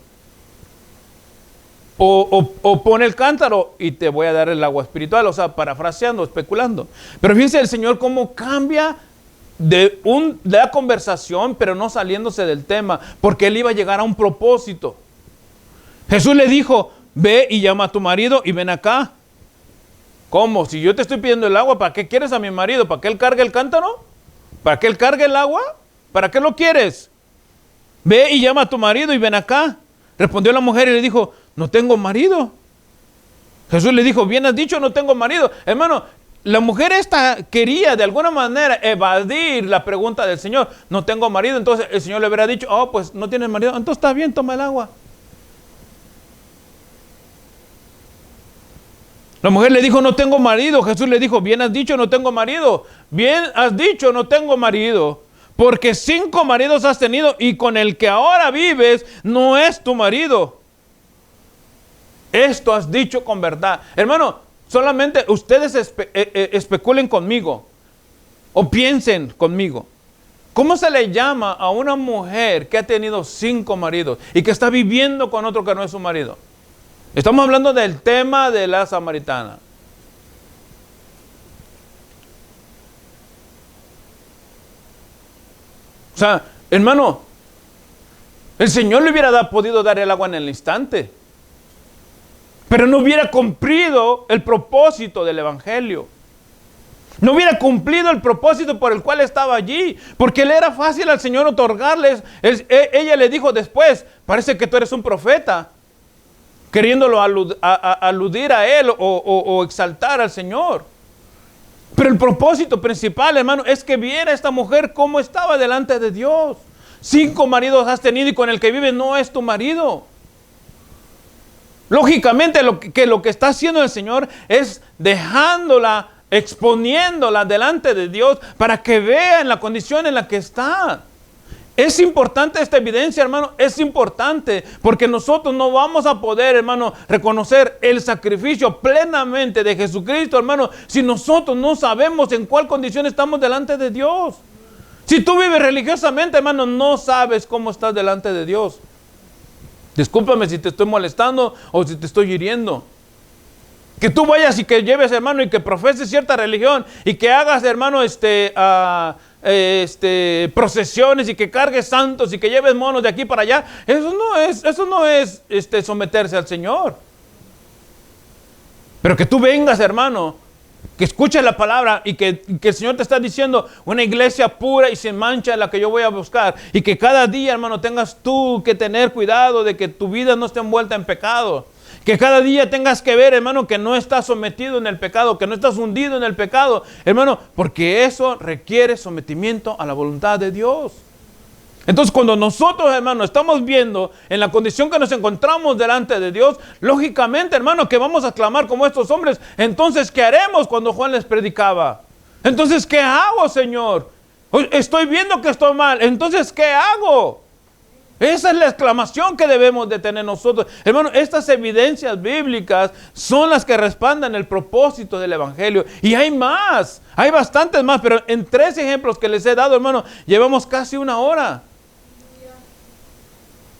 O pone el cántaro y te voy a dar el agua espiritual, o sea, parafraseando, especulando. Pero fíjense el Señor cómo cambia de la conversación, pero no saliéndose del tema, porque él iba a llegar a un propósito. Jesús le dijo, ve y llama a tu marido y ven acá. ¿Cómo? Si yo te estoy pidiendo el agua, ¿para qué quieres a mi marido? ¿Para que él cargue el cántaro? ¿Para que él cargue el agua? ¿Para qué lo quieres? Ve y llama a tu marido y ven acá. Respondió la mujer y le dijo, no tengo marido. Jesús le dijo, bien has dicho, no tengo marido. Hermano, la mujer esta quería de alguna manera evadir la pregunta del Señor. No tengo marido. Entonces el Señor le hubiera dicho, oh, pues no tienes marido. Entonces está bien, toma el agua. La mujer le dijo, no tengo marido. Jesús le dijo, bien has dicho, no tengo marido. Bien has dicho, no tengo marido. Porque 5 maridos has tenido y con el que ahora vives no es tu marido. Esto has dicho con verdad. Hermano, solamente ustedes especulen conmigo o piensen conmigo. ¿Cómo se le llama a una mujer que ha tenido 5 maridos y que está viviendo con otro que no es su marido? Estamos hablando del tema de la samaritana. O sea, hermano, el Señor le hubiera podido dar el agua en el instante, pero no hubiera cumplido el propósito del Evangelio. No hubiera cumplido el propósito por el cual estaba allí, porque le era fácil al Señor otorgarles. Ella le dijo después, parece que tú eres un profeta, queriéndolo aludir a él o exaltar al Señor. Pero el propósito principal, hermano, es que viera esta mujer cómo estaba delante de Dios. 5 maridos has tenido y con el que vives no es tu marido. Lógicamente lo que está haciendo el Señor es dejándola, exponiéndola delante de Dios para que vea en la condición en la que está. Es importante esta evidencia, hermano, es importante porque nosotros no vamos a poder, hermano, reconocer el sacrificio plenamente de Jesucristo, hermano, si nosotros no sabemos en cuál condición estamos delante de Dios. Si tú vives religiosamente, hermano, no sabes cómo estás delante de Dios. Discúlpame si te estoy molestando o si te estoy hiriendo. Que tú vayas y que lleves, hermano, y que profeses cierta religión y que hagas, hermano, procesiones y que cargues santos y que lleves monos de aquí para allá, eso no es someterse al Señor. Pero que tú vengas, hermano, que escuches la palabra y que el Señor te está diciendo una iglesia pura y sin mancha es la que yo voy a buscar, y que cada día, hermano, tengas tú que tener cuidado de que tu vida no esté envuelta en pecado. Que cada día tengas que ver, hermano, que no estás sometido en el pecado, que no estás hundido en el pecado, hermano, porque eso requiere sometimiento a la voluntad de Dios. Entonces, cuando nosotros, hermano, estamos viendo en la condición que nos encontramos delante de Dios, lógicamente, hermano, que vamos a clamar como estos hombres. Entonces, ¿qué haremos cuando Juan les predicaba? Entonces, ¿qué hago, Señor? Estoy viendo que estoy mal. Entonces, ¿qué hago? Esa es la exclamación que debemos de tener nosotros. Hermano, estas evidencias bíblicas son las que respaldan el propósito del Evangelio. Y hay más, hay bastantes más, pero en 3 ejemplos que les he dado, hermano, llevamos casi 1 hora.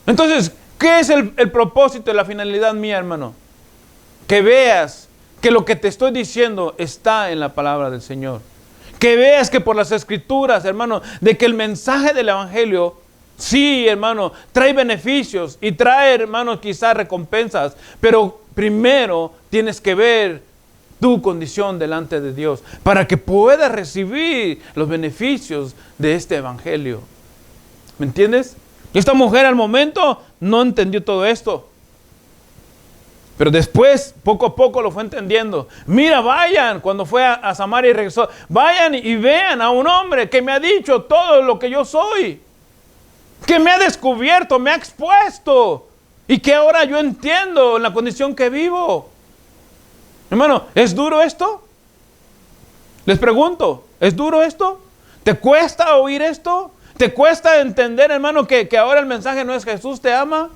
Entonces, ¿qué es el propósito y la finalidad mía, hermano? Que veas que lo que te estoy diciendo está en la palabra del Señor. Que veas que por las Escrituras, hermano, de que el mensaje del Evangelio Sí, hermano, trae beneficios y trae, hermano, quizás recompensas, pero primero tienes que ver tu condición delante de Dios para que puedas recibir los beneficios de este evangelio. ¿Me entiendes? Esta mujer al momento no entendió todo esto, pero después, poco a poco lo fue entendiendo. Mira, vayan, cuando fue a Samaria y regresó, vayan y vean a un hombre que me ha dicho todo lo que yo soy, que me ha descubierto, me ha expuesto, y que ahora yo entiendo la condición que vivo. Hermano, ¿es duro esto? Les pregunto, ¿es duro esto? ¿Te cuesta oír esto? ¿Te cuesta entender, hermano, que ahora el mensaje no es Jesús te ama?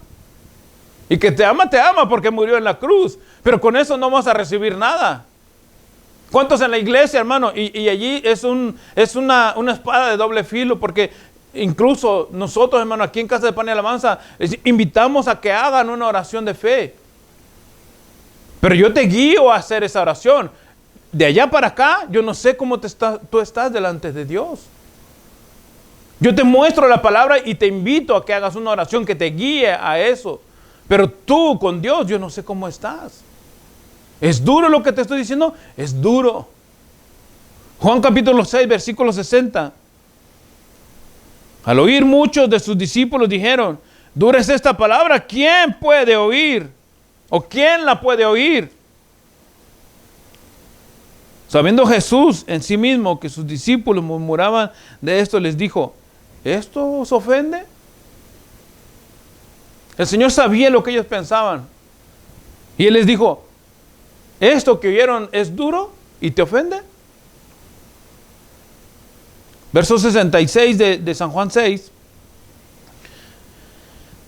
Y que te ama porque murió en la cruz. Pero con eso no vamos a recibir nada. ¿Cuántos en la iglesia, hermano? Y allí es una espada de doble filo, porque incluso nosotros, hermano, aquí en Casa de Pan y Alabanza, invitamos a que hagan una oración de fe. Pero yo te guío a hacer esa oración. De allá para acá, yo no sé cómo tú estás delante de Dios. Yo te muestro la palabra y te invito a que hagas una oración que te guíe a eso. Pero tú con Dios, yo no sé cómo estás. ¿Es duro lo que te estoy diciendo? Es duro. Juan capítulo 6, versículo 60. Al oír muchos de sus discípulos dijeron, dura es esta palabra, ¿quién puede oír? ¿O quién la puede oír? Sabiendo Jesús en sí mismo que sus discípulos murmuraban de esto, les dijo, ¿esto os ofende? El Señor sabía lo que ellos pensaban. Y Él les dijo, ¿esto que oyeron es duro y te ofende? Verso 66 de San Juan 6.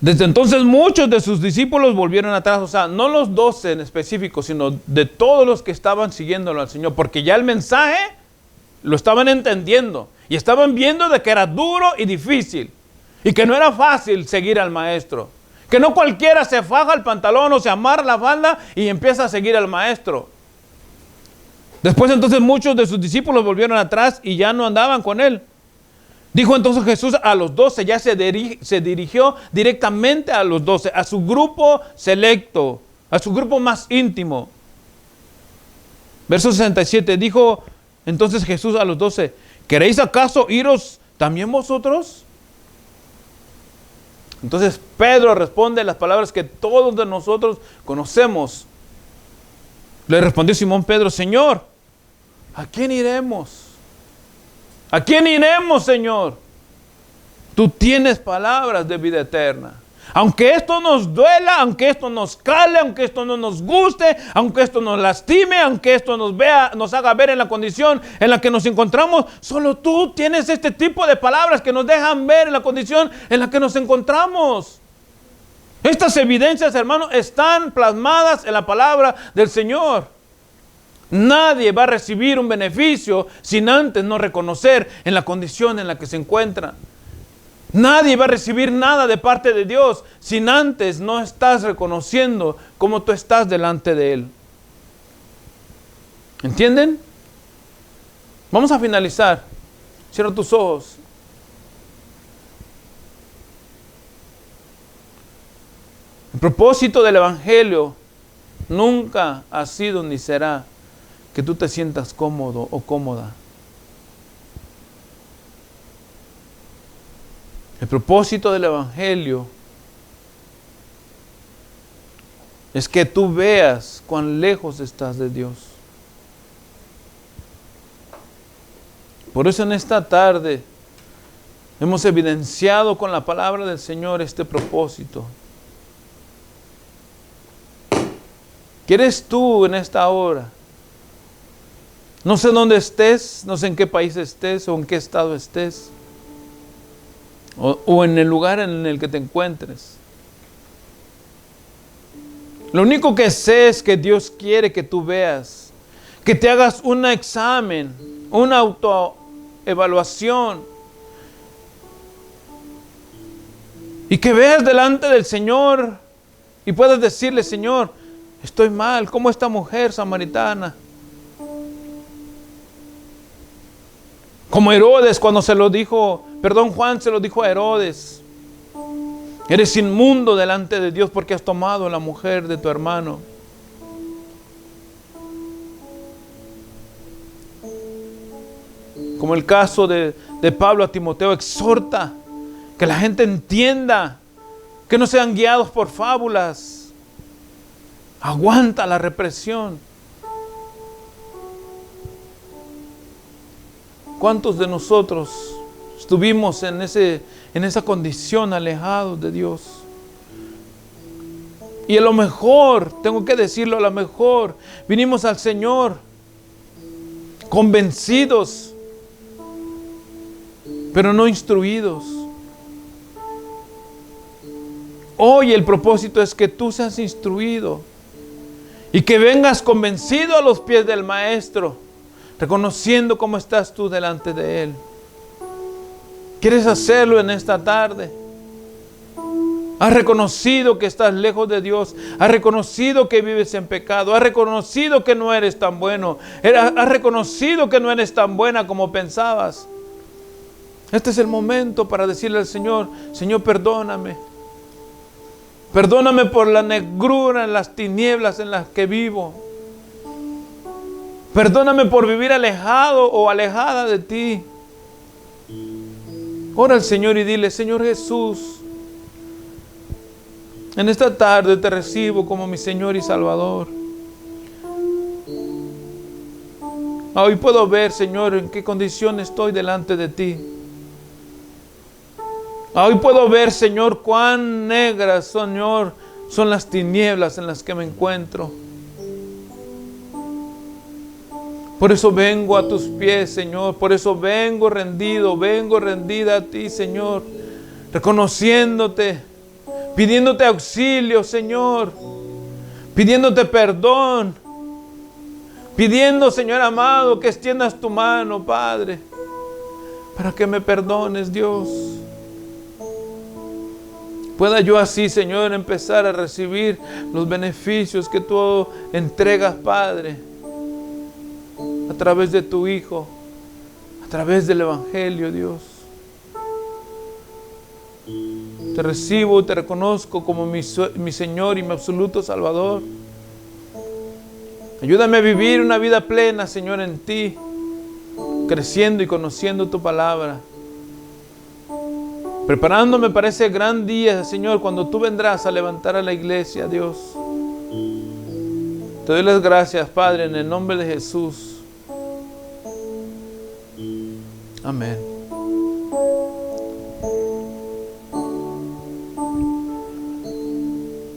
Desde entonces muchos de sus discípulos volvieron atrás, o sea, no los 12 en específico, sino de todos los que estaban siguiéndolo al Señor, porque ya el mensaje lo estaban entendiendo y estaban viendo de que era duro y difícil y que no era fácil seguir al maestro, que no cualquiera se faja el pantalón o se amarra la falda y empieza a seguir al maestro. Después entonces muchos de sus discípulos volvieron atrás y ya no andaban con él. Dijo entonces Jesús a los 12, ya se dirigió directamente a los 12, a su grupo selecto, a su grupo más íntimo. Verso 67, dijo entonces Jesús a los 12, ¿queréis acaso iros también vosotros? Entonces Pedro responde las palabras que todos de nosotros conocemos. Le respondió Simón Pedro, Señor, ¿a quién iremos? ¿A quién iremos, Señor? Tú tienes palabras de vida eterna. Aunque esto nos duela, aunque esto nos cale, aunque esto no nos guste, aunque esto nos lastime, aunque esto nos haga ver en la condición en la que nos encontramos, solo tú tienes este tipo de palabras que nos dejan ver en la condición en la que nos encontramos. Estas evidencias, hermanos, están plasmadas en la palabra del Señor. Nadie va a recibir un beneficio sin antes no reconocer en la condición en la que se encuentra. Nadie va a recibir nada de parte de Dios sin antes no estás reconociendo cómo tú estás delante de Él. ¿Entienden? Vamos a finalizar. Cierra tus ojos. El propósito del Evangelio nunca ha sido ni será que tú te sientas cómodo o cómoda. El propósito del Evangelio es que tú veas cuán lejos estás de Dios. Por eso en esta tarde hemos evidenciado con la palabra del Señor este propósito. ¿Quieres tú en esta hora? No sé dónde estés, no sé en qué país estés o en qué estado estés, o en el lugar en el que te encuentres. Lo único que sé es que Dios quiere que tú veas, que te hagas un examen, una autoevaluación, y que veas delante del Señor y puedas decirle, Señor, estoy mal, como esta mujer samaritana. Como Herodes cuando Juan se lo dijo a Herodes. Eres inmundo delante de Dios porque has tomado a la mujer de tu hermano. Como el caso de Pablo a Timoteo, exhorta que la gente entienda, que no sean guiados por fábulas. Aguanta la represión. ¿Cuántos de nosotros estuvimos en esa condición, alejados de Dios? Y a lo mejor, tengo que decirlo, a lo mejor vinimos al Señor convencidos, pero no instruidos. Hoy el propósito es que tú seas instruido y que vengas convencido a los pies del Maestro, reconociendo cómo estás tú delante de Él. ¿Quieres hacerlo en esta tarde? Has reconocido que estás lejos de Dios. Has reconocido que vives en pecado. Has reconocido que no eres tan bueno. Has reconocido que no eres tan buena como pensabas. Este es el momento para decirle al Señor: Señor, perdóname. Perdóname por la negrura, en las tinieblas en las que vivo. Perdóname por vivir alejado o alejada de ti. Ora al Señor y dile: Señor Jesús, en esta tarde te recibo como mi Señor y Salvador. Hoy puedo ver, Señor, en qué condición estoy delante de ti. Hoy puedo ver, Señor, cuán negras, Señor, son las tinieblas en las que me encuentro. Por eso vengo a tus pies, Señor. Por eso vengo rendido, vengo rendida a ti, Señor. Reconociéndote, pidiéndote auxilio, Señor. Pidiéndote perdón. Pidiendo, Señor amado, que extiendas tu mano, Padre, para que me perdones, Dios. Pueda yo así, Señor, empezar a recibir los beneficios que tú entregas, Padre, a través de tu Hijo, a través del Evangelio, Dios. Te recibo y te reconozco como mi Señor y mi absoluto Salvador. Ayúdame a vivir una vida plena, Señor, en ti, creciendo y conociendo tu palabra. Preparándome para ese gran día, Señor, cuando tú vendrás a levantar a la iglesia, Dios. Te doy las gracias, Padre, en el nombre de Jesús. Amén.